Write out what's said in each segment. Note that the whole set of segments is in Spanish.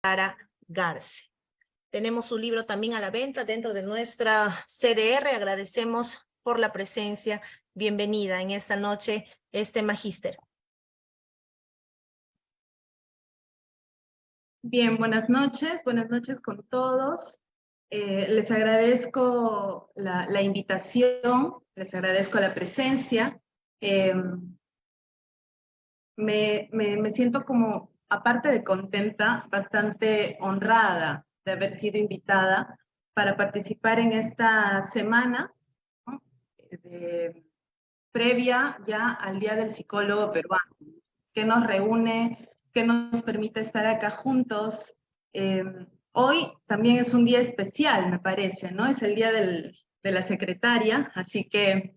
Clara Garce. Tenemos su libro también a la venta dentro de nuestra CDR. Agradecemos por la presencia. Bienvenida en esta noche, magíster. Bien, buenas noches con todos. Les agradezco la invitación, les agradezco la presencia. Me siento como, aparte de contenta, bastante honrada de haber sido invitada para participar en esta semana, ¿no? Previa ya al Día del Psicólogo Peruano, que nos reúne, que nos permite estar acá juntos. Hoy también es un día especial, me parece, ¿no? Es el Día de la Secretaria, así que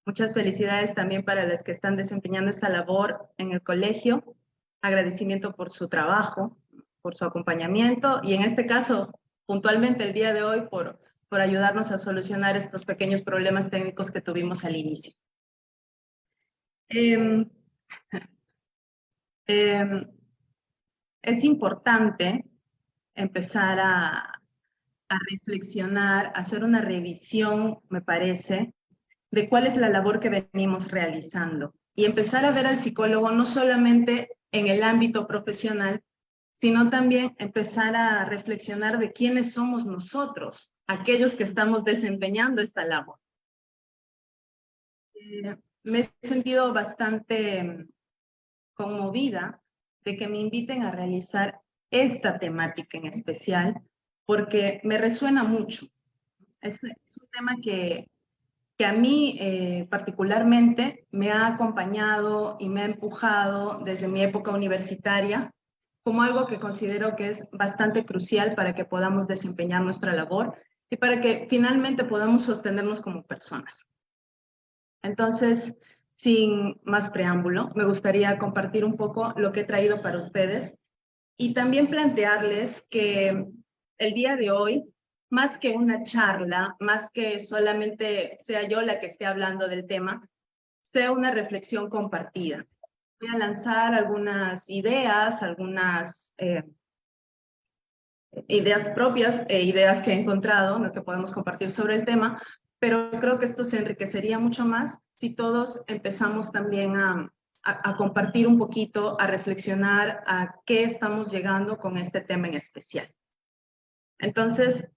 muchas felicidades también para las que están desempeñando esta labor en el colegio. Agradecimiento por su trabajo, por su acompañamiento y en este caso, puntualmente el día de hoy, por ayudarnos a solucionar estos pequeños problemas técnicos que tuvimos al inicio. Es importante empezar a reflexionar, a hacer una revisión, me parece, de cuál es la labor que venimos realizando y empezar a ver al psicólogo no solamente en el ámbito profesional, sino también empezar a reflexionar de quiénes somos nosotros, aquellos que estamos desempeñando esta labor. Me he sentido bastante conmovida de que me inviten a realizar esta temática en especial, porque me resuena mucho. Es un tema que a mí particularmente me ha acompañado y me ha empujado desde mi época universitaria como algo que considero que es bastante crucial para que podamos desempeñar nuestra labor y para que finalmente podamos sostenernos como personas. Entonces, sin más preámbulo, me gustaría compartir un poco lo que he traído para ustedes y también plantearles que el día de hoy, más que una charla, más que solamente sea yo la que esté hablando del tema, sea una reflexión compartida. Voy a lanzar algunas ideas, algunas ideas propias e ideas que he encontrado, ¿no?, que podemos compartir sobre el tema, pero creo que esto se enriquecería mucho más si todos empezamos también a compartir un poquito, a reflexionar a qué estamos llegando con este tema en especial. Entonces,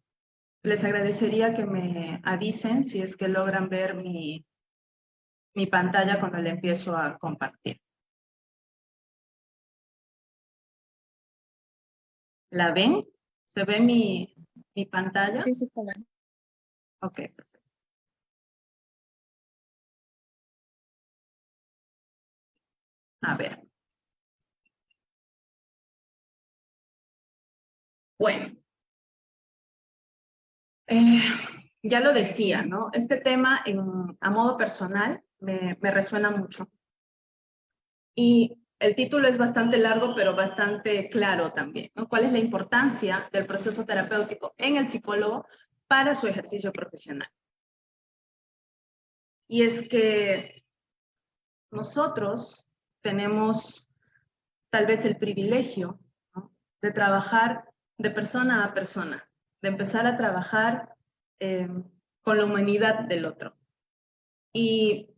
les agradecería que me avisen si es que logran ver mi pantalla cuando le empiezo a compartir. ¿La ven? ¿Se ve mi pantalla? Sí, sí, claro. Ok, perfecto. A ver. Bueno. Ya lo decía, ¿no? Este tema a modo personal me resuena mucho. Y el título es bastante largo, pero bastante claro también, ¿no? ¿Cuál es la importancia del proceso terapéutico en el psicólogo para su ejercicio profesional? Y es que nosotros tenemos tal vez el privilegio, ¿no?, de trabajar de persona a persona, de empezar a trabajar con la humanidad del otro. Y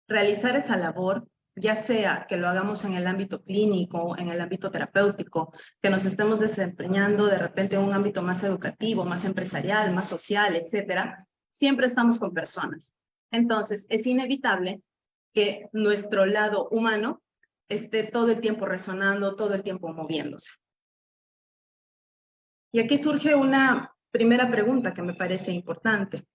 realizar esa labor, ya sea que lo hagamos en el ámbito clínico, en el ámbito terapéutico, que nos estemos desempeñando de repente en un ámbito más educativo, más empresarial, más social, etcétera, siempre estamos con personas. Entonces, es inevitable que nuestro lado humano esté todo el tiempo resonando, todo el tiempo moviéndose. Y aquí surge una primera pregunta que me parece importante.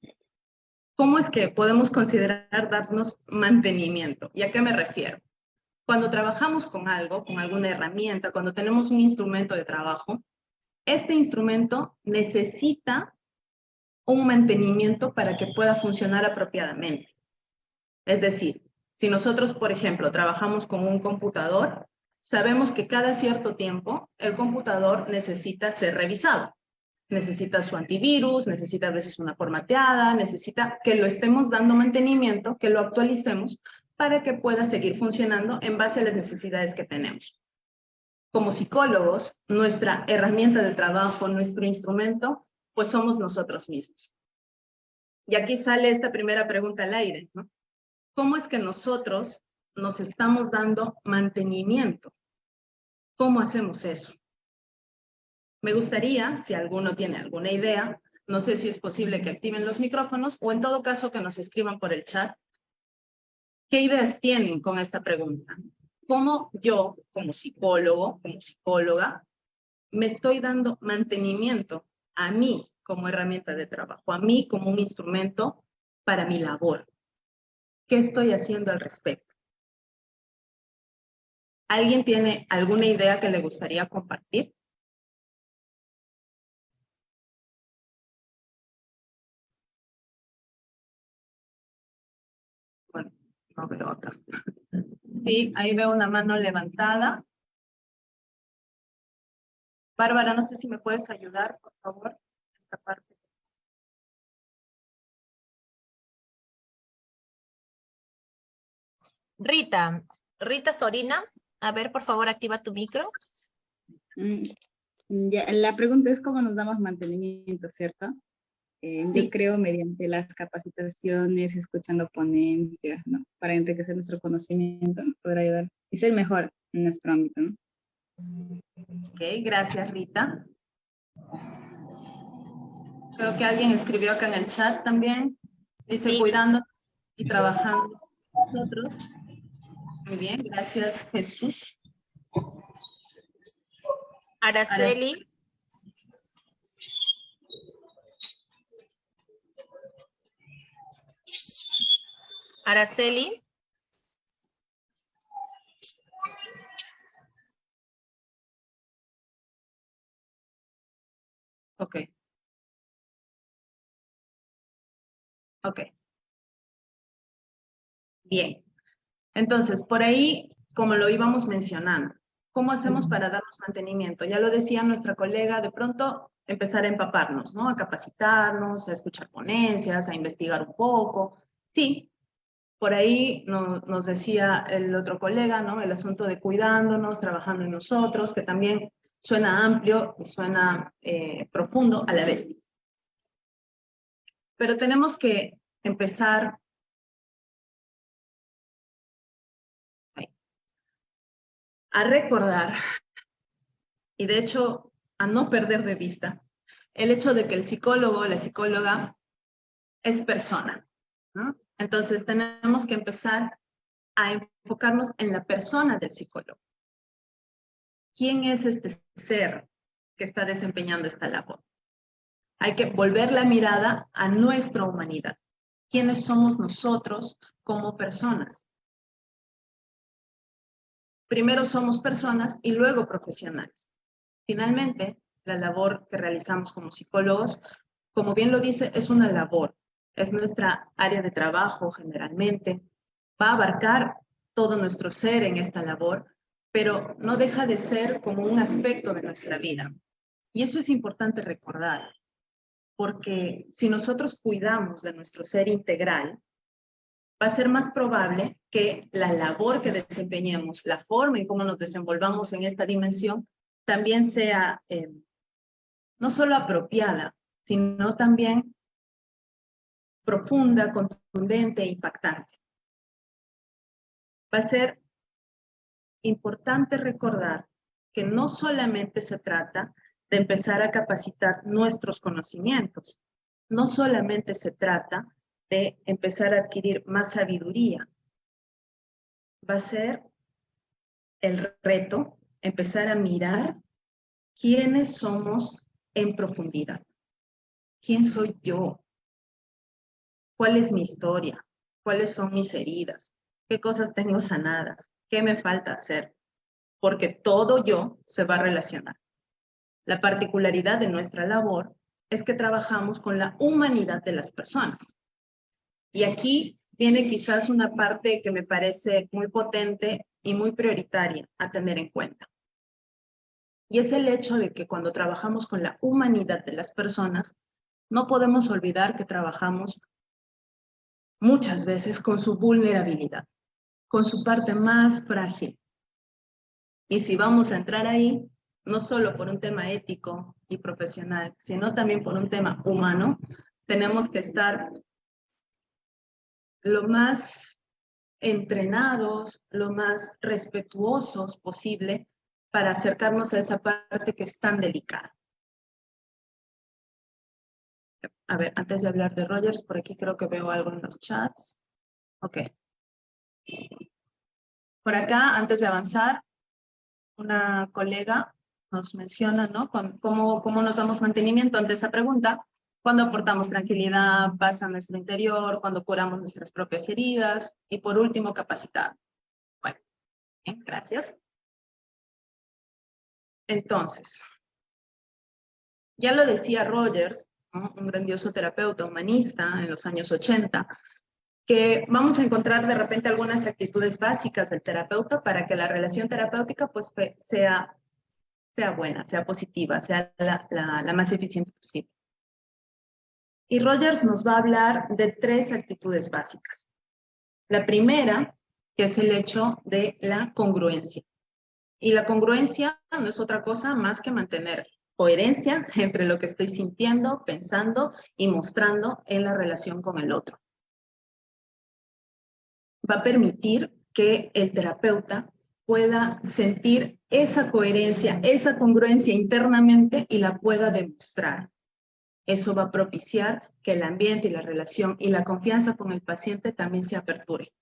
¿Cómo es que podemos considerar darnos mantenimiento? ¿Y a qué me refiero? Cuando trabajamos con algo, con alguna herramienta, cuando tenemos un instrumento de trabajo, este instrumento necesita un mantenimiento para que pueda funcionar apropiadamente. Es decir, si nosotros, por ejemplo, trabajamos con un computador, sabemos que cada cierto tiempo el computador necesita ser revisado. Necesita su antivirus, necesita a veces una formateada, necesita que lo estemos dando mantenimiento, que lo actualicemos para que pueda seguir funcionando en base a las necesidades que tenemos. como psicólogos, nuestra herramienta de trabajo, nuestro instrumento, pues somos nosotros mismos. Y aquí sale esta primera pregunta al aire, ¿no? ¿Cómo es que nosotros nos estamos dando mantenimiento? ¿Cómo hacemos eso? Me gustaría, si alguno tiene alguna idea, no sé si es posible que activen los micrófonos o en todo caso que nos escriban por el chat, ¿qué ideas tienen con esta pregunta? ¿Cómo yo, como psicólogo, como psicóloga, me estoy dando mantenimiento a mí como herramienta de trabajo, a mí como un instrumento para mi labor? ¿Qué estoy haciendo al respecto? ¿Alguien tiene alguna idea que le gustaría compartir? Bueno, no veo acá. Sí, ahí veo una mano levantada. Bárbara, no sé si me puedes ayudar, por favor, esta parte. Rita Sorina, a ver, por favor, activa tu micro. Ya, la pregunta es cómo nos damos mantenimiento, ¿cierto? Sí. Yo creo mediante las capacitaciones, escuchando ponencias, ¿no? Para enriquecer nuestro conocimiento, poder ayudar y ser mejor en nuestro ámbito, ¿no? Ok, gracias, Rita. Creo que alguien escribió acá en el chat también. Dice, Sí. cuidándonos y trabajando nosotros. Muy bien, gracias, Jesús. Araceli. Araceli. Ok. Ok. Bien. Entonces, por ahí, como lo íbamos mencionando, ¿cómo hacemos para darnos mantenimiento? Ya lo decía nuestra colega, de pronto empezar a empaparnos, ¿no? A capacitarnos, a escuchar ponencias, a investigar un poco. Sí, por ahí nos decía el otro colega, ¿no? El asunto de cuidándonos, trabajando en nosotros, que también suena amplio y suena profundo a la vez. Pero tenemos que empezar a recordar, y de hecho a no perder de vista, el hecho de que el psicólogo o la psicóloga es persona, ¿no? Entonces tenemos que empezar a enfocarnos en la persona del psicólogo. ¿Quién es este ser que está desempeñando esta labor? Hay que volver la mirada a nuestra humanidad. ¿Quiénes somos nosotros como personas? Primero somos personas y luego profesionales. Finalmente, la labor que realizamos como psicólogos, como bien lo dice, es una labor. Es nuestra área de trabajo generalmente. Va a abarcar todo nuestro ser en esta labor, pero no deja de ser como un aspecto de nuestra vida. Y eso es importante recordar, porque si nosotros cuidamos de nuestro ser integral, va a ser más probable que la labor que desempeñemos, la forma en cómo nos desenvolvamos en esta dimensión, también sea no solo apropiada, sino también profunda, contundente e impactante. Va a ser importante recordar que no solamente se trata de empezar a capacitar nuestros conocimientos, no solamente se trata de empezar a adquirir más sabiduría, va a ser el reto empezar a mirar quiénes somos en profundidad. ¿Quién soy yo? ¿Cuál es mi historia? ¿Cuáles son mis heridas? ¿Qué cosas tengo sanadas? ¿Qué me falta hacer? Porque todo yo se va a relacionar. La particularidad de nuestra labor es que trabajamos con la humanidad de las personas. Y aquí viene quizás una parte que me parece muy potente y muy prioritaria a tener en cuenta. Y es el hecho de que cuando trabajamos con la humanidad de las personas, no podemos olvidar que trabajamos muchas veces con su vulnerabilidad, con su parte más frágil. Y si vamos a entrar ahí, no solo por un tema ético y profesional, sino también por un tema humano, tenemos que estar lo más entrenados, lo más respetuosos posible para acercarnos a esa parte que es tan delicada. A ver, antes de hablar de Rogers, por aquí creo que veo algo en los chats. Ok. Por acá, antes de avanzar, una colega nos menciona, ¿no? ¿Cómo nos damos mantenimiento ante esa pregunta? Cuando aportamos tranquilidad, paz a nuestro interior, cuando curamos nuestras propias heridas y por último, capacidad. Bueno, bien, gracias. Entonces, ya lo decía Rogers, ¿no? Un grandioso terapeuta humanista en los años 80, que vamos a encontrar de repente algunas actitudes básicas del terapeuta para que la relación terapéutica pues sea buena, sea positiva, sea la más eficiente posible. Y Rogers nos va a hablar de 3 actitudes básicas. La primera, que es el hecho de la congruencia. Y la congruencia no es otra cosa más que mantener coherencia entre lo que estoy sintiendo, pensando y mostrando en la relación con el otro. Va a permitir que el terapeuta pueda sentir esa coherencia, esa congruencia internamente y la pueda demostrar. Eso va a propiciar que el ambiente y la relación y la confianza con el paciente también se aperture.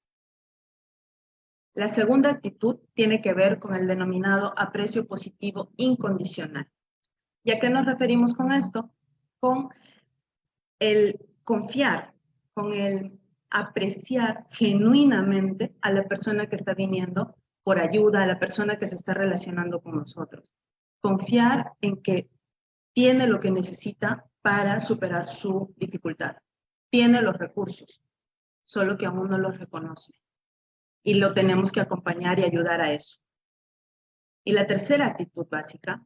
La segunda actitud tiene que ver con el denominado aprecio positivo incondicional. ¿Y a qué nos referimos con esto? Con el confiar, con el apreciar genuinamente a la persona que está viniendo por ayuda, a la persona que se está relacionando con nosotros. Confiar en que tiene lo que necesita para superar su dificultad. Tiene los recursos, solo que aún no los reconoce. Y lo tenemos que acompañar y ayudar a eso. Y la tercera actitud básica,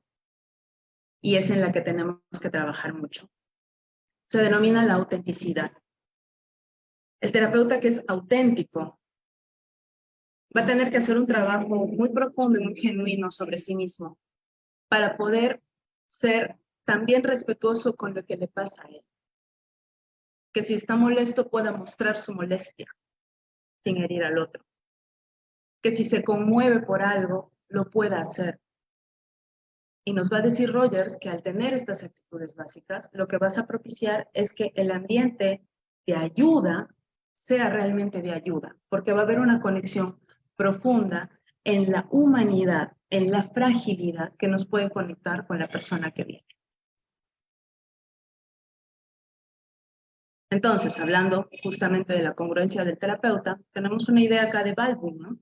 y es en la que tenemos que trabajar mucho, se denomina la autenticidad. El terapeuta que es auténtico va a tener que hacer un trabajo muy profundo y muy genuino sobre sí mismo para poder ser también respetuoso con lo que le pasa a él. Que si está molesto pueda mostrar su molestia sin herir al otro. Que si se conmueve por algo, lo pueda hacer. Y nos va a decir Rogers que al tener estas actitudes básicas, lo que vas a propiciar es que el ambiente de ayuda sea realmente de ayuda, porque va a haber una conexión profunda en la humanidad, en la fragilidad que nos puede conectar con la persona que viene. Entonces, hablando justamente de la congruencia del terapeuta, tenemos una idea acá de Baldwin, ¿no?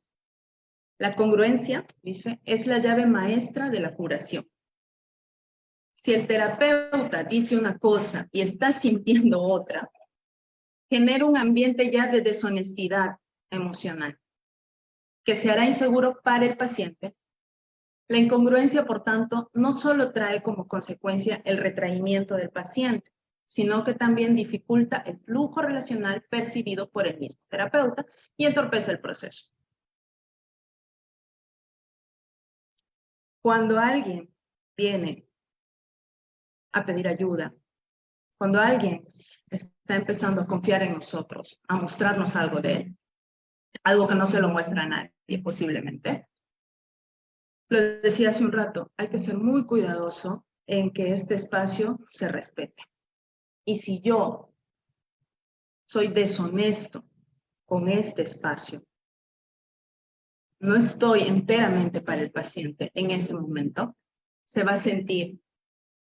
La congruencia, dice, es la llave maestra de la curación. Si el terapeuta dice una cosa y está sintiendo otra, genera un ambiente ya de deshonestidad emocional, que se hará inseguro para el paciente. La incongruencia, por tanto, no solo trae como consecuencia el retraimiento del paciente, sino que también dificulta el flujo relacional percibido por el mismo terapeuta y entorpece el proceso. Cuando alguien viene a pedir ayuda, cuando alguien está empezando a confiar en nosotros, a mostrarnos algo de él, algo que no se lo muestra a nadie posiblemente. Lo decía hace un rato, hay que ser muy cuidadoso en que este espacio se respete. Y si yo soy deshonesto con este espacio, no estoy enteramente para el paciente en ese momento, se va a sentir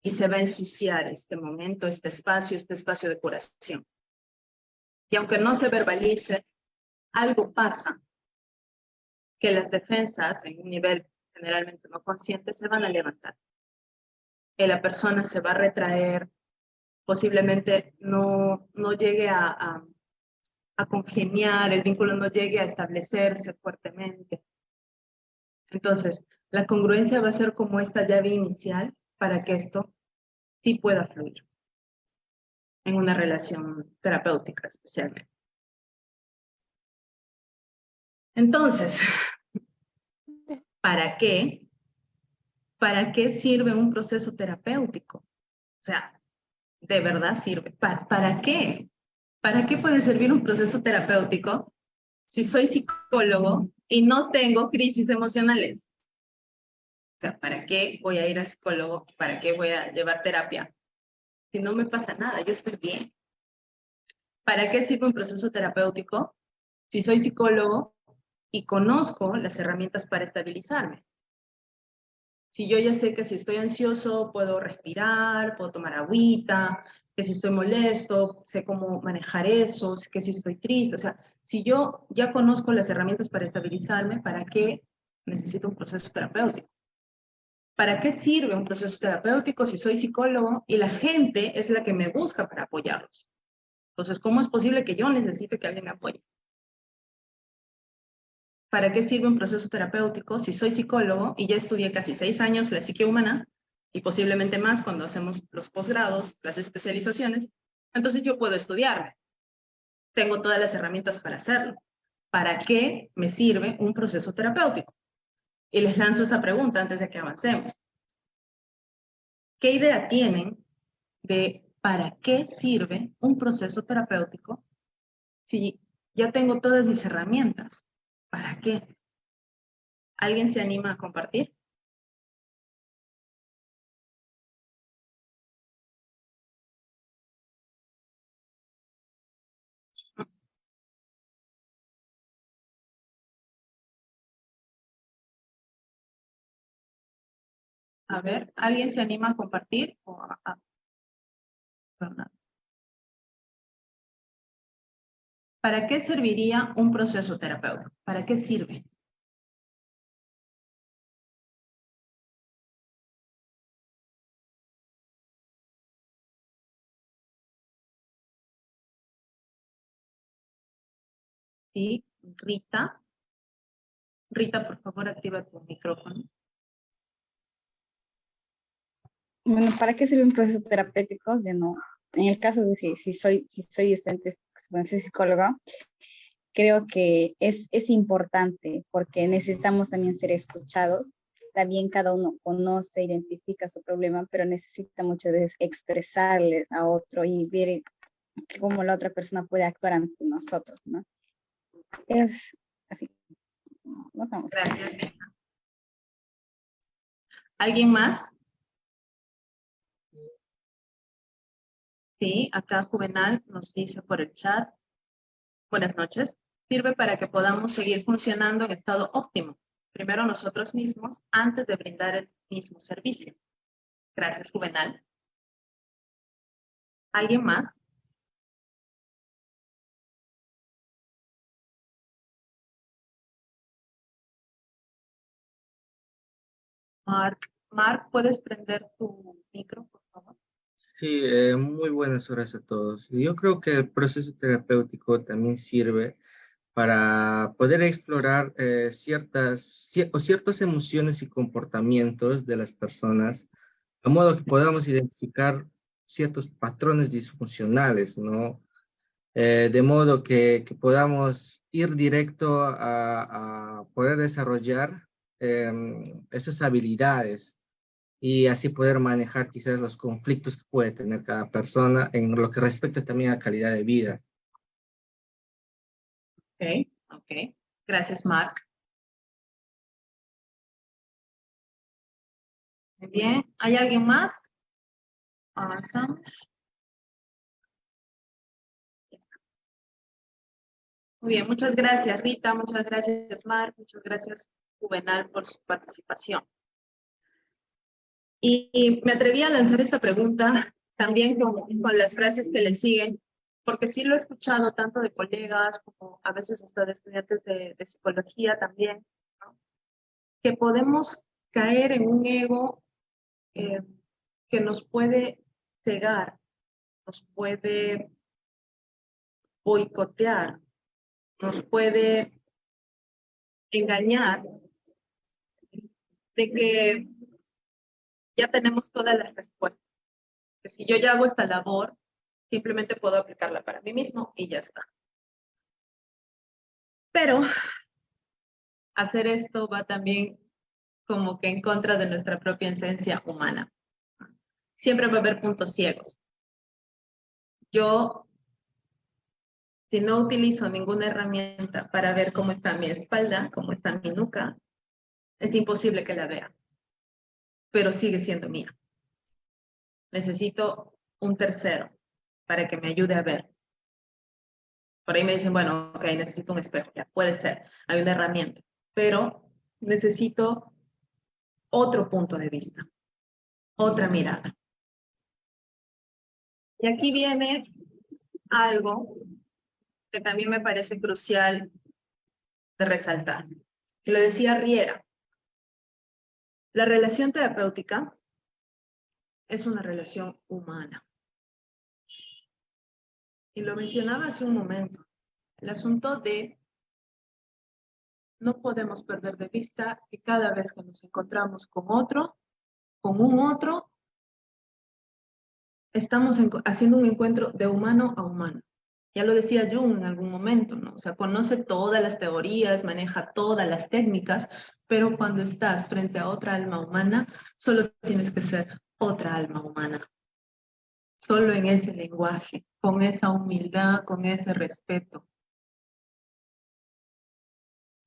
y se va a ensuciar este momento, este espacio de curación. Y aunque no se verbalice, algo pasa, que las defensas en un nivel generalmente no consciente se van a levantar. Que la persona se va a retraer, posiblemente no llegue a congeniar, el vínculo no llegue a establecerse fuertemente. Entonces, la congruencia va a ser como esta llave inicial para que esto sí pueda fluir en una relación terapéutica especialmente. Entonces, ¿para qué ¿para qué sirve un proceso terapéutico? O sea, ¿de verdad sirve? ¿Para qué? ¿Para qué puede servir un proceso terapéutico si soy psicólogo y no tengo crisis emocionales? O sea, ¿para qué voy a ir al psicólogo? ¿Para qué voy a llevar terapia? Si no me pasa nada, yo estoy bien. ¿Para qué sirve un proceso terapéutico si soy psicólogo y conozco las herramientas para estabilizarme? Si yo ya sé que si estoy ansioso puedo respirar, puedo tomar agüita, que si estoy molesto, sé cómo manejar eso, que si estoy triste, o sea, si yo ya conozco las herramientas para estabilizarme, ¿para qué necesito un proceso terapéutico? ¿Para qué sirve un proceso terapéutico si soy psicólogo y la gente es la que me busca para apoyarlos? Entonces, ¿cómo es posible que yo necesite que alguien me apoye? ¿Para qué sirve un proceso terapéutico si soy psicólogo y ya estudié casi 6 años la psique humana y posiblemente más cuando hacemos los posgrados, las especializaciones? Entonces yo puedo estudiarme. Tengo todas las herramientas para hacerlo. ¿Para qué me sirve un proceso terapéutico? Y les lanzo esa pregunta antes de que avancemos. ¿Qué idea tienen de para qué sirve un proceso terapéutico si ya tengo todas mis herramientas? ¿Para qué? ¿Alguien se anima a compartir? A ver, ¿alguien se anima a compartir? Fernando? ¿Para qué serviría un proceso terapéutico? ¿Para qué sirve? Sí, Rita. Rita, por favor, activa tu micrófono. Bueno, ¿para qué sirve un proceso terapéutico? Yo no, en el caso de si soy estudiante, bueno, soy psicóloga, creo que es importante porque necesitamos también ser escuchados. También cada uno conoce, identifica su problema, pero necesita muchas veces expresarles a otro y ver cómo la otra persona puede actuar ante nosotros, ¿no? Es así, no estamos. Gracias, Rita. ¿Alguien más? Sí, acá Juvenal nos dice por el chat. Buenas noches. Sirve para que podamos seguir funcionando en estado óptimo. Primero nosotros mismos, antes de brindar el mismo servicio. Gracias, Juvenal. ¿Alguien más? Mark, ¿puedes prender tu micro, por favor? Sí, muy buenas horas a todos. Yo creo que el proceso terapéutico también sirve para poder explorar ciertas emociones y comportamientos de las personas, de modo que podamos identificar ciertos patrones disfuncionales, ¿no? De modo que podamos ir directo a poder desarrollar esas habilidades y así poder manejar quizás los conflictos que puede tener cada persona en lo que respecta también a calidad de vida. Ok. Gracias, Mark. Muy bien. ¿Hay alguien más? Avanzamos. Muy bien, muchas gracias, Rita. Muchas gracias, Mark. Muchas gracias, Juvenal, por su participación. Y me atreví a lanzar esta pregunta también con las frases que le siguen, porque sí lo he escuchado tanto de colegas como a veces hasta de estudiantes de psicología también, ¿no? Que podemos caer en un ego que nos puede cegar, nos puede boicotear, nos puede engañar de que ya tenemos todas las respuestas. Que si yo ya hago esta labor, simplemente puedo aplicarla para mí mismo y ya está. Pero hacer esto va también como que en contra de nuestra propia esencia humana. Siempre va a haber puntos ciegos. Yo, si no utilizo ninguna herramienta para ver cómo está mi espalda, cómo está mi nuca, es imposible que la vea, pero sigue siendo mía. Necesito un tercero para que me ayude a ver. Por ahí me dicen, bueno, ok, necesito un espejo. Ya, puede ser, hay una herramienta, pero necesito otro punto de vista, otra mirada. Y aquí viene algo que también me parece crucial de resaltar. Y lo decía Riera, la relación terapéutica es una relación humana. Y lo mencionaba hace un momento, el asunto de no podemos perder de vista que cada vez que nos encontramos con otro, con un otro, estamos haciendo un encuentro de humano a humano. Ya lo decía Jung en algún momento, ¿no? O sea, conoce todas las teorías, maneja todas las técnicas, pero cuando estás frente a otra alma humana, solo tienes que ser otra alma humana. Solo en ese lenguaje, con esa humildad, con ese respeto.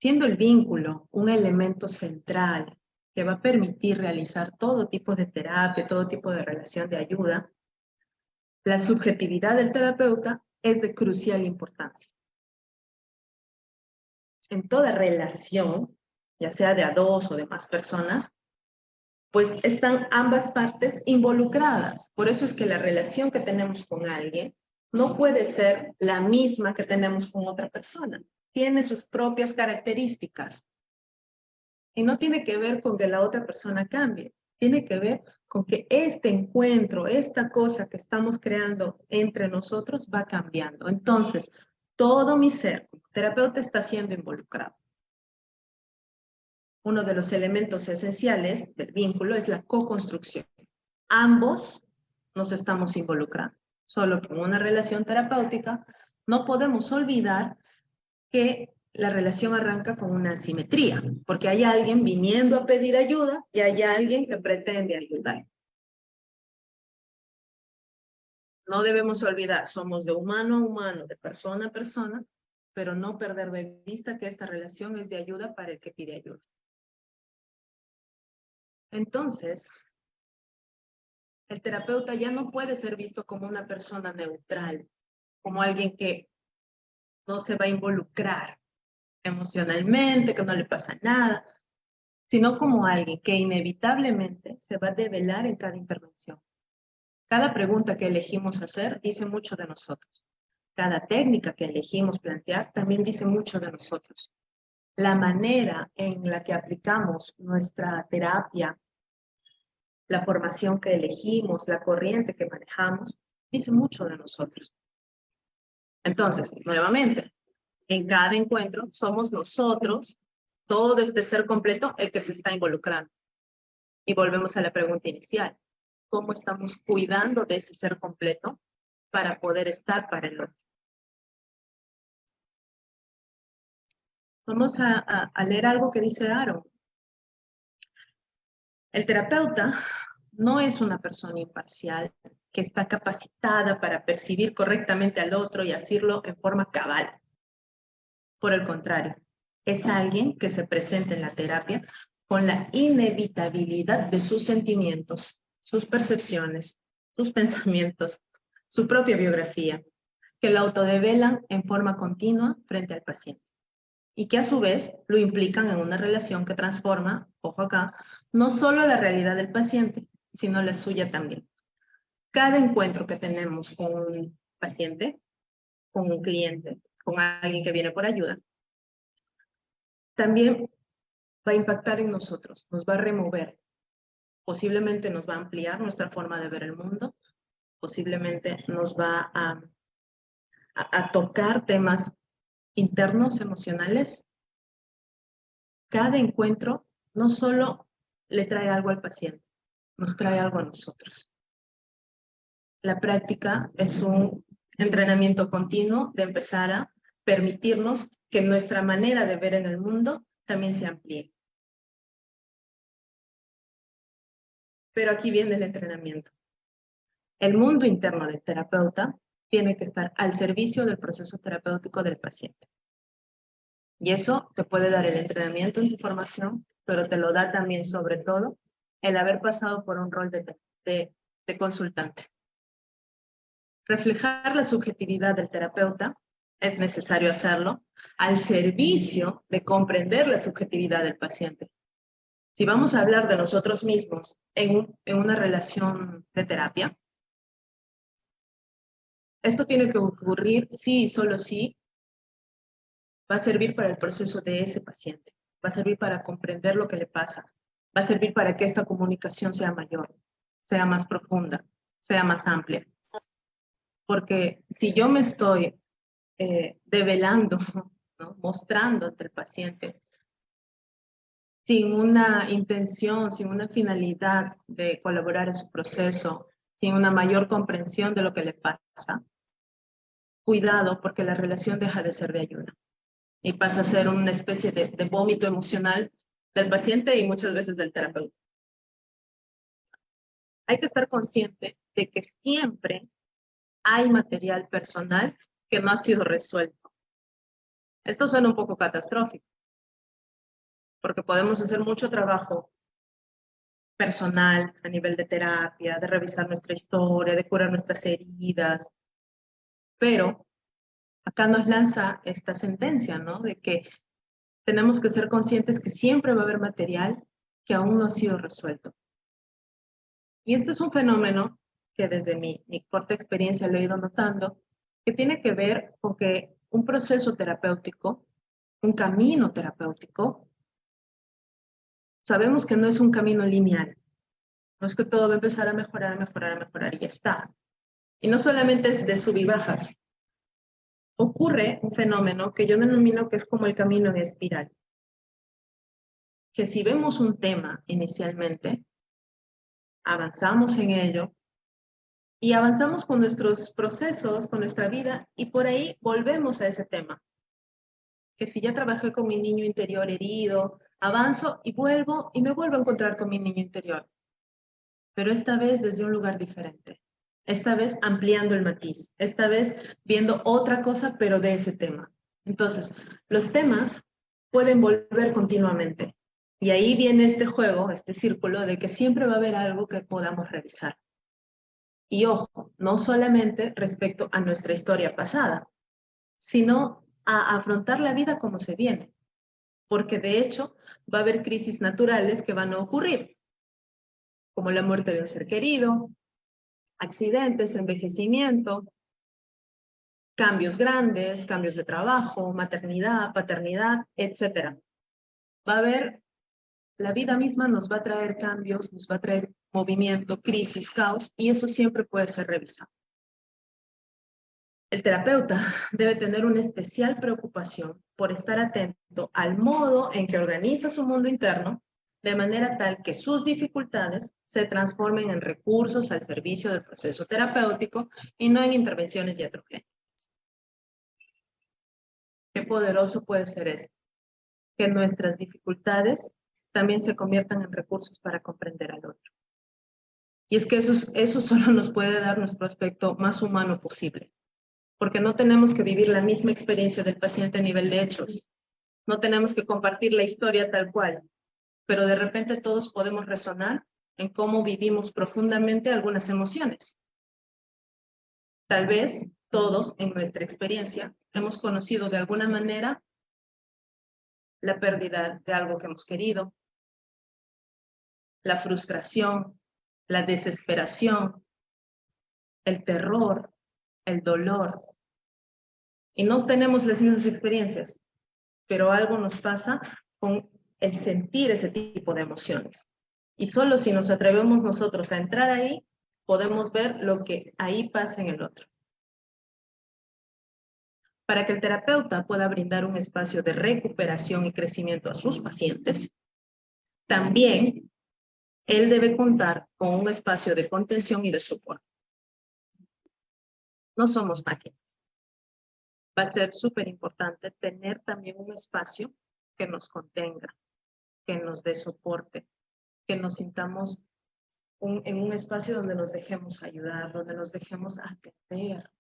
Siendo el vínculo un elemento central que va a permitir realizar todo tipo de terapia, todo tipo de relación de ayuda, la subjetividad del terapeuta es de crucial importancia. En toda relación, ya sea de a dos o de más personas, pues están ambas partes involucradas. Por eso es que la relación que tenemos con alguien no puede ser la misma que tenemos con otra persona. Tiene sus propias características. Y no tiene que ver con que la otra persona cambie. Tiene que ver con que este encuentro, esta cosa que estamos creando entre nosotros va cambiando. Entonces, todo mi ser como terapeuta está siendo involucrado. Uno de los elementos esenciales del vínculo es la co-construcción. Ambos nos estamos involucrando. Solo que en una relación terapéutica no podemos olvidar que la relación arranca con una asimetría, porque hay alguien viniendo a pedir ayuda y hay alguien que pretende ayudar. No debemos olvidar, somos de humano a humano, de persona a persona, pero no perder de vista que esta relación es de ayuda para el que pide ayuda. Entonces, el terapeuta ya no puede ser visto como una persona neutral, como alguien que no se va a involucrar emocionalmente, que no le pasa nada, sino como alguien que inevitablemente se va a develar en cada intervención. Cada pregunta que elegimos hacer dice mucho de nosotros. Cada técnica que elegimos plantear también dice mucho de nosotros. La manera en la que aplicamos nuestra terapia, la formación que elegimos, la corriente que manejamos, dice mucho de nosotros. Entonces, nuevamente, en cada encuentro somos nosotros, todo este ser completo, el que se está involucrando. Y volvemos a la pregunta inicial. ¿Cómo estamos cuidando de ese ser completo para poder estar para el otro? Vamos a leer algo que dice Aaron. El terapeuta no es una persona imparcial que está capacitada para percibir correctamente al otro y hacerlo en forma cabal. Por el contrario, es alguien que se presenta en la terapia con la inevitabilidad de sus sentimientos, sus percepciones, sus pensamientos, su propia biografía, que lo autodevelan en forma continua frente al paciente y que a su vez lo implican en una relación que transforma, ojo acá, no solo la realidad del paciente, sino la suya también. Cada encuentro que tenemos con un paciente, con un cliente, con alguien que viene por ayuda, también va a impactar en nosotros, nos va a remover, posiblemente nos va a ampliar nuestra forma de ver el mundo, posiblemente nos va a tocar temas internos, emocionales. Cada encuentro no solo le trae algo al paciente, nos trae algo a nosotros. La práctica es un entrenamiento continuo de empezar a permitirnos que nuestra manera de ver en el mundo también se amplíe. Pero aquí viene el entrenamiento. El mundo interno del terapeuta tiene que estar al servicio del proceso terapéutico del paciente. Y eso te puede dar el entrenamiento en tu formación, pero te lo da también, sobre todo, el haber pasado por un rol de consultante. Reflejar la subjetividad del terapeuta es necesario hacerlo al servicio de comprender la subjetividad del paciente. Si vamos a hablar de nosotros mismos en una relación de terapia, esto tiene que ocurrir sí y solo sí va a servir para el proceso de ese paciente, va a servir para comprender lo que le pasa, va a servir para que esta comunicación sea mayor, sea más profunda, sea más amplia. Porque si yo me estoy develando, ¿no? Mostrando ante el paciente, sin una intención, sin una finalidad de colaborar en su proceso, sin una mayor comprensión de lo que le pasa, cuidado, porque la relación deja de ser de ayuda y pasa a ser una especie de vómito emocional del paciente y muchas veces del terapeuta. Hay que estar consciente de que siempre hay material personal que no ha sido resuelto. Esto suena un poco catastrófico, porque podemos hacer mucho trabajo personal a nivel de terapia, de revisar nuestra historia, de curar nuestras heridas, pero acá nos lanza esta sentencia, ¿no? De que tenemos que ser conscientes que siempre va a haber material que aún no ha sido resuelto. Y este es un fenómeno que desde mi corta experiencia lo he ido notando, que tiene que ver con que un proceso terapéutico, un camino terapéutico, sabemos que no es un camino lineal. No es que todo va a empezar a mejorar, a mejorar, a mejorar y ya está. Y no solamente es de sub y bajas. Ocurre un fenómeno que yo denomino que es como el camino en espiral. Que si vemos un tema inicialmente, avanzamos en ello y avanzamos con nuestros procesos, con nuestra vida y por ahí volvemos a ese tema. Que si ya trabajé con mi niño interior herido, avanzo y vuelvo y me vuelvo a encontrar con mi niño interior. Pero esta vez desde un lugar diferente. Esta vez ampliando el matiz. Esta vez viendo otra cosa, pero de ese tema. Entonces, los temas pueden volver continuamente. Y ahí viene este juego, este círculo, de que siempre va a haber algo que podamos revisar. Y ojo, no solamente respecto a nuestra historia pasada, sino a afrontar la vida como se viene. Porque de hecho va a haber crisis naturales que van a ocurrir, como la muerte de un ser querido, accidentes, envejecimiento, cambios grandes, cambios de trabajo, maternidad, paternidad, etc. Va a haber, la vida misma nos va a traer cambios, nos va a traer movimiento, crisis, caos, y eso siempre puede ser revisado. El terapeuta debe tener una especial preocupación por estar atento al modo en que organiza su mundo interno, de manera tal que sus dificultades se transformen en recursos al servicio del proceso terapéutico y no en intervenciones iatrogénicas. Qué poderoso puede ser esto, que nuestras dificultades también se conviertan en recursos para comprender al otro. Y es que eso solo nos puede dar nuestro aspecto más humano posible, porque no tenemos que vivir la misma experiencia del paciente a nivel de hechos, no tenemos que compartir la historia tal cual, pero de repente todos podemos resonar en cómo vivimos profundamente algunas emociones. Tal vez todos en nuestra experiencia hemos conocido de alguna manera la pérdida de algo que hemos querido, la frustración, la desesperación, el terror, el dolor. Y no tenemos las mismas experiencias, pero algo nos pasa con el sentir ese tipo de emociones. Y solo si nos atrevemos nosotros a entrar ahí, podemos ver lo que ahí pasa en el otro. Para que el terapeuta pueda brindar un espacio de recuperación y crecimiento a sus pacientes, también él debe contar con un espacio de contención y de soporte. No somos máquinas. Va a ser súper importante tener también un espacio que nos contenga, que nos dé soporte, que nos sintamos en un espacio donde nos dejemos ayudar, donde nos dejemos atender.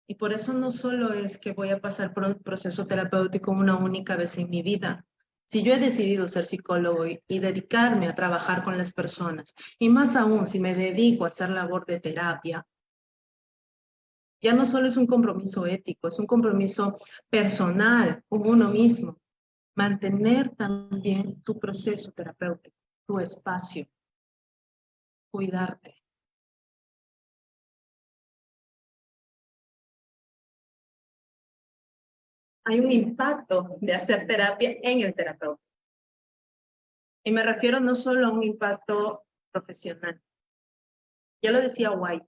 Y por eso no solo es que voy a pasar por un proceso terapéutico una única vez en mi vida. Si yo he decidido ser psicólogo y dedicarme a trabajar con las personas, y más aún si me dedico a hacer labor de terapia, ya no solo es un compromiso ético, es un compromiso personal con uno mismo. Mantener también tu proceso terapéutico, tu espacio, cuidarte. Hay un impacto de hacer terapia en el terapeuta. Y me refiero no solo a un impacto profesional. Ya lo decía White.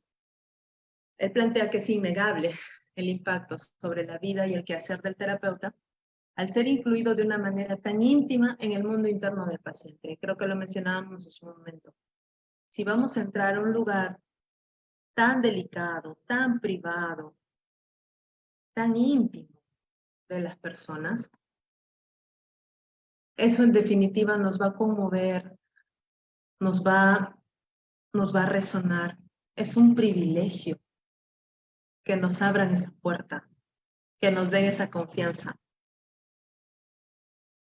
Él plantea que es innegable el impacto sobre la vida y el quehacer del terapeuta al ser incluido de una manera tan íntima en el mundo interno del paciente. Creo que lo mencionábamos en su momento. Si vamos a entrar a un lugar tan delicado, tan privado, tan íntimo de las personas, eso en definitiva nos va a conmover, nos va a resonar. Es un privilegio que nos abran esa puerta, que nos den esa confianza.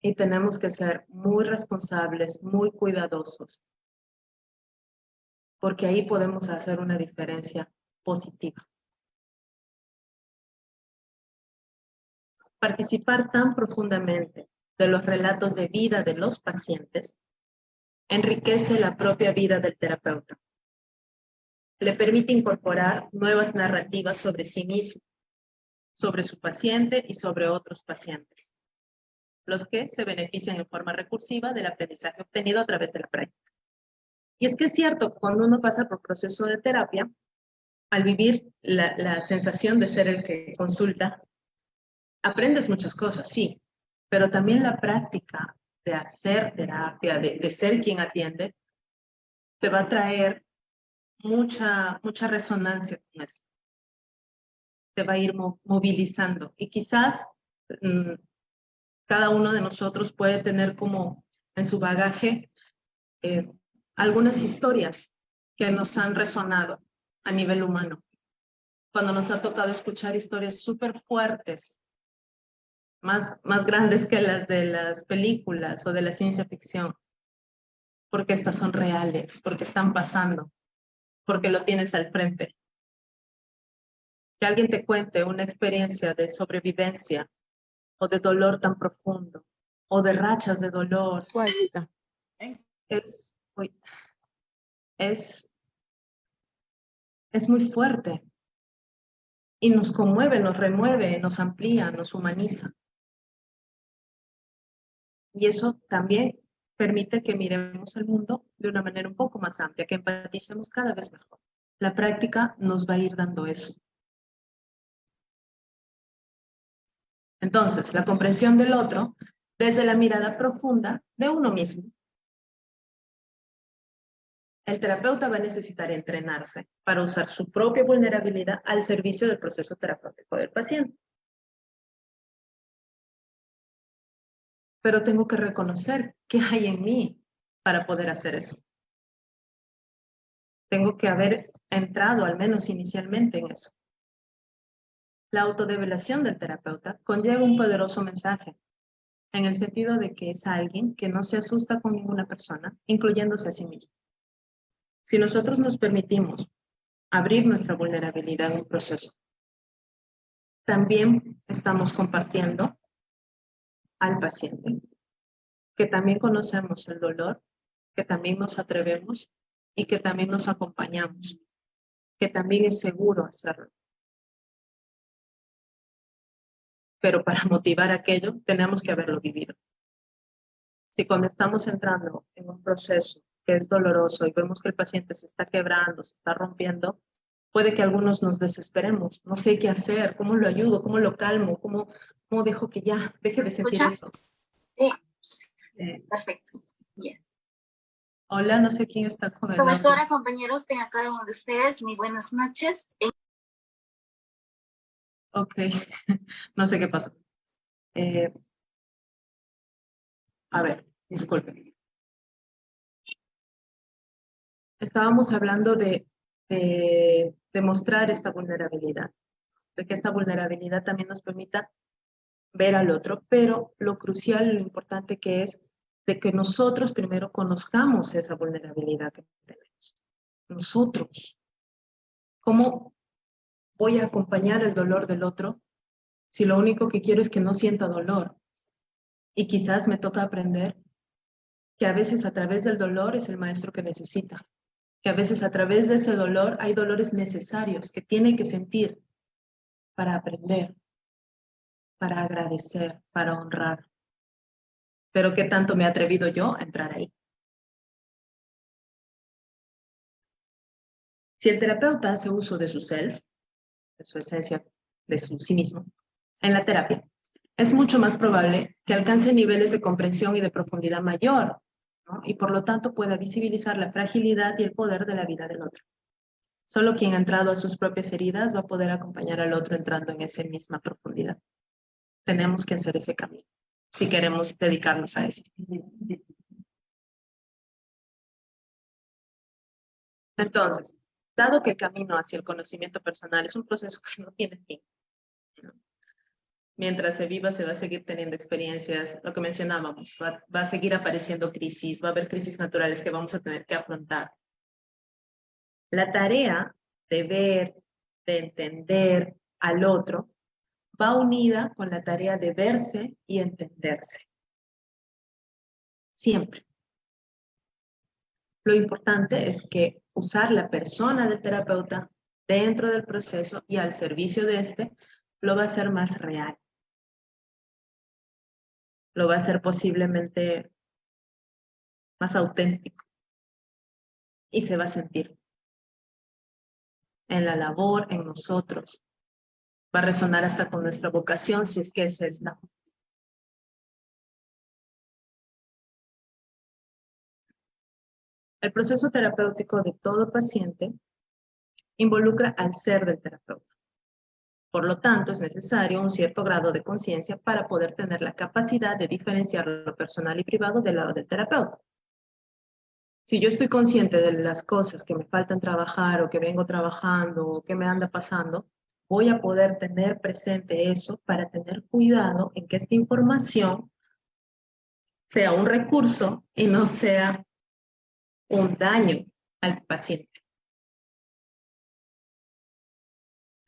Y tenemos que ser muy responsables, muy cuidadosos, porque ahí podemos hacer una diferencia positiva. Participar tan profundamente de los relatos de vida de los pacientes enriquece la propia vida del terapeuta. Le permite incorporar nuevas narrativas sobre sí mismo, sobre su paciente y sobre otros pacientes, los que se benefician en forma recursiva del aprendizaje obtenido a través de la práctica. Y es que es cierto que cuando uno pasa por proceso de terapia, al vivir la sensación de ser el que consulta, aprendes muchas cosas, sí, pero también la práctica de hacer terapia, de ser quien atiende, te va a traer mucha resonancia con eso. Te va a ir movilizando. Y quizás cada uno de nosotros puede tener como en su bagaje algunas historias que nos han resonado a nivel humano. Cuando nos ha tocado escuchar historias súper fuertes, más grandes que las de las películas o de la ciencia ficción, porque estas son reales, porque están pasando, porque lo tienes al frente. Que alguien te cuente una experiencia de sobrevivencia o de dolor tan profundo, o de rachas de dolor, es muy fuerte y nos conmueve, nos remueve, nos amplía, nos humaniza. Y eso también permite que miremos el mundo de una manera un poco más amplia, que empaticemos cada vez mejor. La práctica nos va a ir dando eso. Entonces, la comprensión del otro desde la mirada profunda de uno mismo. El terapeuta va a necesitar entrenarse para usar su propia vulnerabilidad al servicio del proceso terapéutico del paciente. Pero tengo que reconocer qué hay en mí para poder hacer eso. Tengo que haber entrado, al menos inicialmente, en eso. La autodevelación del terapeuta conlleva un poderoso mensaje, en el sentido de que es alguien que no se asusta con ninguna persona, incluyéndose a sí mismo. Si nosotros nos permitimos abrir nuestra vulnerabilidad en un proceso, también estamos compartiendo al paciente, que también conocemos el dolor, que también nos atrevemos y que también nos acompañamos, que también es seguro hacerlo. Pero para motivar aquello tenemos que haberlo vivido. Si cuando estamos entrando en un proceso que es doloroso y vemos que el paciente se está quebrando, se está rompiendo, puede que algunos nos desesperemos. No sé qué hacer, cómo lo ayudo, cómo lo calmo, cómo dejo que ya deje de sentir eso. Sí, perfecto. Bien. Hola, no sé quién está con el Profesora, audio. compañeros, tengan cada uno de ustedes muy buenas noches. Ok, no sé qué pasó. A ver, disculpen. estábamos hablando de mostrar esta vulnerabilidad, de que esta vulnerabilidad también nos permita ver al otro, pero lo crucial, lo importante que es de que nosotros primero conozcamos esa vulnerabilidad que tenemos. Nosotros, ¿cómo voy a acompañar el dolor del otro si lo único que quiero es que no sienta dolor? Y quizás me toca aprender que a veces a través del dolor es el maestro que necesita, que a veces a través de ese dolor hay dolores necesarios que tiene que sentir para aprender, para agradecer, para honrar. Pero ¿qué tanto me he atrevido yo a entrar ahí? Si el terapeuta hace uso de su self, de su esencia, de su sí mismo, en la terapia, es mucho más probable que alcance niveles de comprensión y de profundidad mayor, ¿no? Y por lo tanto pueda visibilizar la fragilidad y el poder de la vida del otro. Solo quien ha entrado a sus propias heridas va a poder acompañar al otro entrando en esa misma profundidad. Tenemos que hacer ese camino, si queremos dedicarnos a eso. Entonces, dado que el camino hacia el conocimiento personal es un proceso que no tiene fin, ¿no? Mientras se viva, se va a seguir teniendo experiencias, lo que mencionábamos, va a seguir apareciendo crisis, va a haber crisis naturales que vamos a tener que afrontar. La tarea de ver, de entender al otro, va unida con la tarea de verse y entenderse. Siempre. Lo importante es que usar la persona del terapeuta dentro del proceso y al servicio de este, lo va a hacer más real. Lo va a hacer posiblemente más auténtico. Y se va a sentir en la labor, en nosotros. Va a resonar hasta con nuestra vocación, si es que es esta. El proceso terapéutico de todo paciente involucra al ser del terapeuta. Por lo tanto, es necesario un cierto grado de conciencia para poder tener la capacidad de diferenciar lo personal y privado del lado del terapeuta. Si yo estoy consciente de las cosas que me faltan trabajar o que vengo trabajando o que me anda pasando, voy a poder tener presente eso para tener cuidado en que esta información sea un recurso y no sea un daño al paciente.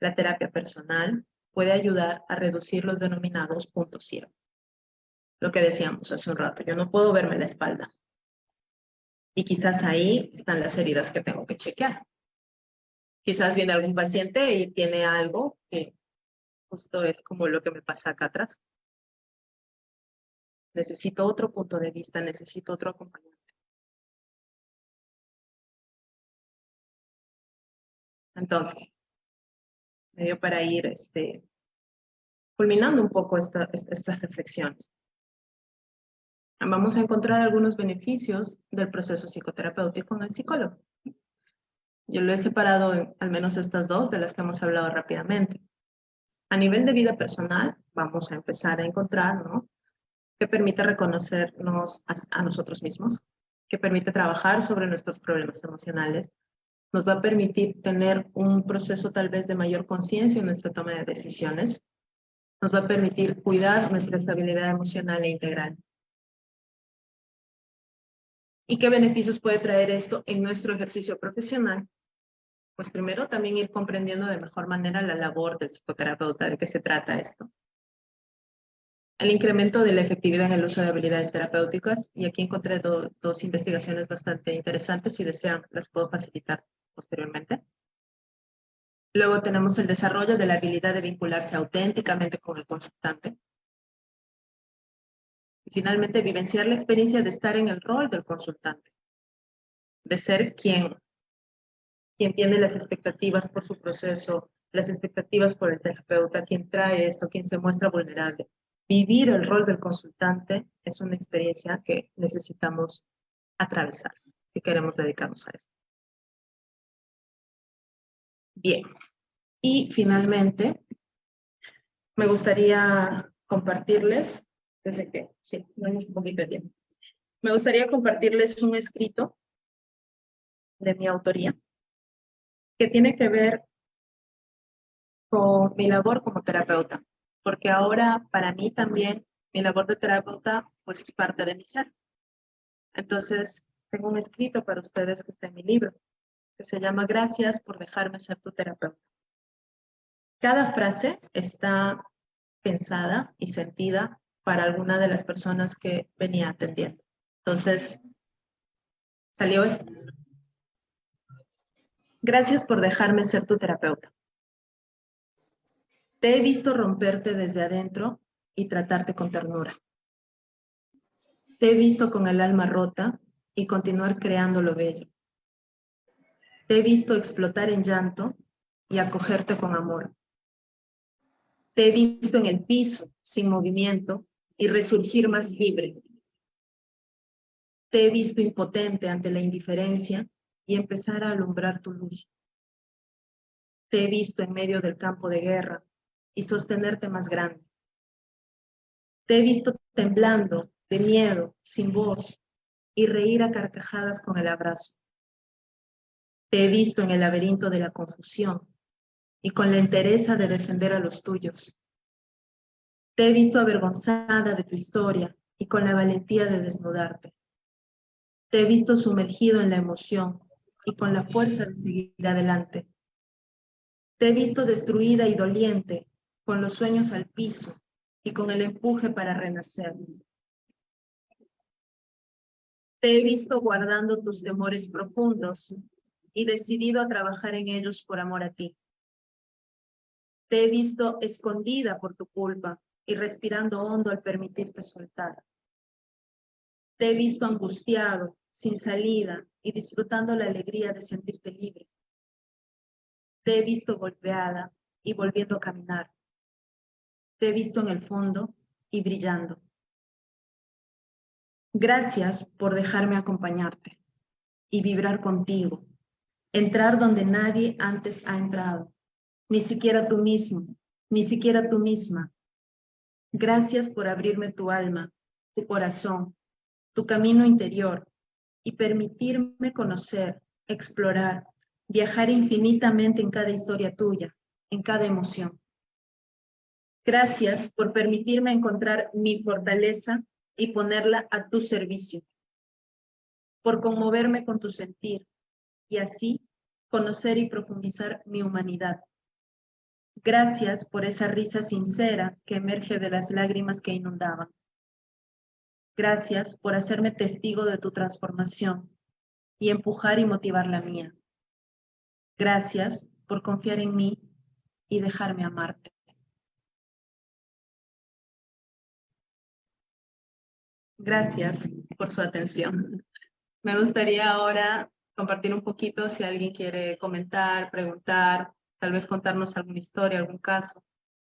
La terapia personal puede ayudar a reducir los denominados puntos ciegos. Lo que decíamos hace un rato, yo no puedo verme la espalda. Y quizás ahí están las heridas que tengo que chequear. Quizás viene algún paciente y tiene algo que justo es como lo que me pasa acá atrás. Necesito otro punto de vista, necesito otro acompañante. Entonces, medio para ir culminando un poco estas reflexiones. Vamos a encontrar algunos beneficios del proceso psicoterapéutico en el psicólogo. Yo lo he separado en al menos estas dos de las que hemos hablado rápidamente. A nivel de vida personal, vamos a empezar a encontrar, ¿no?, que permite reconocernos a nosotros mismos, que permite trabajar sobre nuestros problemas emocionales, nos va a permitir tener un proceso tal vez de mayor conciencia en nuestra toma de decisiones, nos va a permitir cuidar nuestra estabilidad emocional e integral. ¿Y qué beneficios puede traer esto en nuestro ejercicio profesional? Pues primero también ir comprendiendo de mejor manera la labor del psicoterapeuta, de qué se trata esto. El incremento de la efectividad en el uso de habilidades terapéuticas, y aquí encontré dos investigaciones bastante interesantes, si desean las puedo facilitar posteriormente. Luego tenemos el desarrollo de la habilidad de vincularse auténticamente con el consultante. Y finalmente, vivenciar la experiencia de estar en el rol del consultante, de ser quien tiene las expectativas por su proceso, las expectativas por el terapeuta, quien trae esto, quien se muestra vulnerable. Vivir el rol del consultante es una experiencia que necesitamos atravesar si queremos dedicarnos a esto. Bien, y finalmente me gustaría compartirles, desde que, sí, no es un poquito de tiempo. Me gustaría compartirles un escrito de mi autoría, que tiene que ver con mi labor como terapeuta, porque ahora para mí también mi labor de terapeuta pues es parte de mi ser. Entonces, tengo un escrito para ustedes que está en mi libro, que se llama Gracias por dejarme ser tu terapeuta. Cada frase está pensada y sentida para alguna de las personas que venía atendiendo. Entonces, salió esto. Gracias por dejarme ser tu terapeuta. Te he visto romperte desde adentro y tratarte con ternura. Te he visto con el alma rota y continuar creando lo bello. Te he visto explotar en llanto y acogerte con amor. Te he visto en el piso, sin movimiento, y resurgir más libre. Te he visto impotente ante la indiferencia y empezar a alumbrar tu luz. Te he visto en medio del campo de guerra y sostenerte más grande. Te he visto temblando de miedo, sin voz, y reír a carcajadas con el abrazo. Te he visto en el laberinto de la confusión y con la entereza de defender a los tuyos. Te he visto avergonzada de tu historia y con la valentía de desnudarte. Te he visto sumergido en la emoción y con la fuerza de seguir adelante. Te he visto destruida y doliente, con los sueños al piso y con el empuje para renacer. Te he visto guardando tus temores profundos y decidido a trabajar en ellos por amor a ti. Te he visto escondida por tu culpa y respirando hondo al permitirte soltar. Te he visto angustiado, sin salida y disfrutando la alegría de sentirte libre. Te he visto golpeada y volviendo a caminar. Te he visto en el fondo y brillando. Gracias por dejarme acompañarte y vibrar contigo, entrar donde nadie antes ha entrado, ni siquiera tú mismo, ni siquiera tú misma. Gracias por abrirme tu alma, tu corazón, tu camino interior y permitirme conocer, explorar, viajar infinitamente en cada historia tuya, en cada emoción. Gracias por permitirme encontrar mi fortaleza y ponerla a tu servicio, por conmoverme con tu sentir y así conocer y profundizar mi humanidad. Gracias por esa risa sincera que emerge de las lágrimas que inundaban. Gracias por hacerme testigo de tu transformación y empujar y motivar la mía. Gracias por confiar en mí y dejarme amarte. Gracias por su atención. Me gustaría ahora compartir un poquito si alguien quiere comentar, preguntar, tal vez contarnos alguna historia, algún caso.